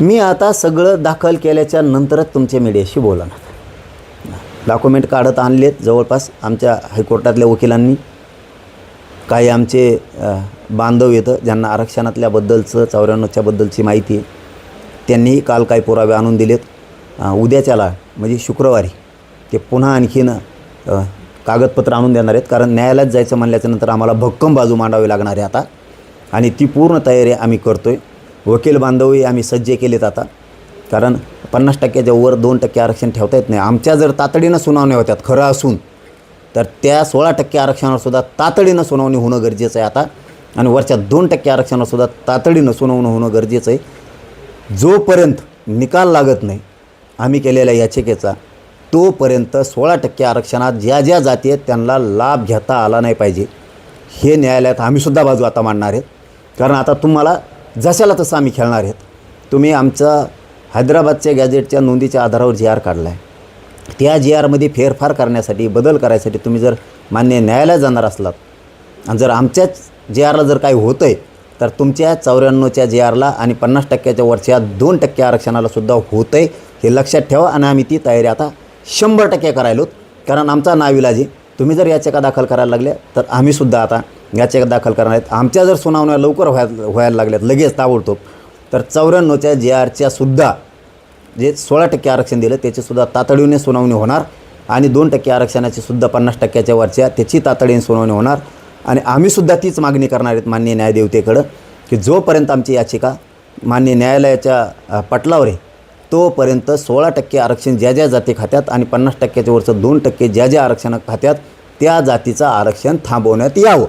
मी आता सगळं दाखल केल्याच्या नंतरच तुमच्या मीडियाशी बोलणार. डॉक्युमेंट काढत आणलेत जवळपास आमच्या हायकोर्टातल्या वकिलांनी. काही आमचे बांधव येतं ज्यांना आरक्षणातल्याबद्दलचं 94च्या बद्दलची माहिती आहे, त्यांनीही काल काही पुरावे आणून दिलेत. उद्याच्याला म्हणजे शुक्रवारी ते पुन्हा आणखीन कागदपत्र आणून देणार आहेत, कारण न्यायालयात जायचं म्हणल्याच्यानंतर आम्हाला भक्कम बाजू मांडावी लागणार आहे आता, आणि ती पूर्ण तयारी आम्ही करतो आहे. वकील बांधवही आम्ही सज्ज केलेत आता, कारण 50%च्या वर 2% आरक्षण ठेवता येत नाही. आमच्या जर तातडीनं सुनावण्या होत्यात खरं असून, तर त्या 16% आरक्षणावरसुद्धा तातडीनं सुनावणी होणं गरजेचं आहे आता, आणि वरच्या 2% आरक्षणावरसुद्धा तातडीनं सुनावणं होणं गरजेचं आहे. जोपर्यंत निकाल लागत नाही आम्ही केलेल्या याचिकेचा, तोपर्यंत 16% आरक्षणात ज्या ज्या जाती आहेत त्यांना लाभ घेता आला नाही पाहिजे. हे न्यायालयात आम्हीसुद्धा बाजू आता मांडणार आहेत, कारण आता तुम्हाला जशाला तसं आम्ही खेळणार आहेत. तुम्ही आमचा हैदराबादच्या गॅजेटच्या नोंदीच्या आधारावर जी आर काढला आहे, त्या जी आरमध्ये फेरफार करण्यासाठी, बदल करायसाठी तुम्ही जर मान्य न्यायालयात जाणार असलात, आणि जर आमच्याच जी आरला जर काही होतं आहे, तर तुमच्या 94च्या जी आरला आणि 50%च्या वरच्या 2% आरक्षणालासुद्धा होतं आहे, हे लक्षात ठेवा. आणि आम्ही ती तयारी आता 100% करायलोत, कारण आमचा नाविलाज आहे. तुम्ही जर याचिका दाखल करायला लागल्या तर आम्हीसुद्धा आता याचिका दाखल करणार आहेत. आमच्या जर सुनावण्या लवकर व्हायला लागल्यात लगेच ताबडतोब, तर 94च्या जी आरच्या सुद्धा जे 16% आरक्षण दिलं त्याचीसुद्धा तातडीने सुनावणी होणार, आणि 2% आरक्षणाची सुद्धा 50%च्या वरच्या त्याची तातडीने सुनावणी होणार. आणि आम्हीसुद्धा तीच मागणी करणार आहेत माननीय न्यायदेवतेकडं, की जोपर्यंत आमची याचिका माननीय न्यायालयाच्या पटलावर आहे, तोपर्यंत 16% आरक्षण ज्या ज्या जाती खात्यात आणि 50%च्या वरचं 2% ज्या ज्या आरक्षण खात्यात, त्या जातीचं आरक्षण थांबवण्यात यावं.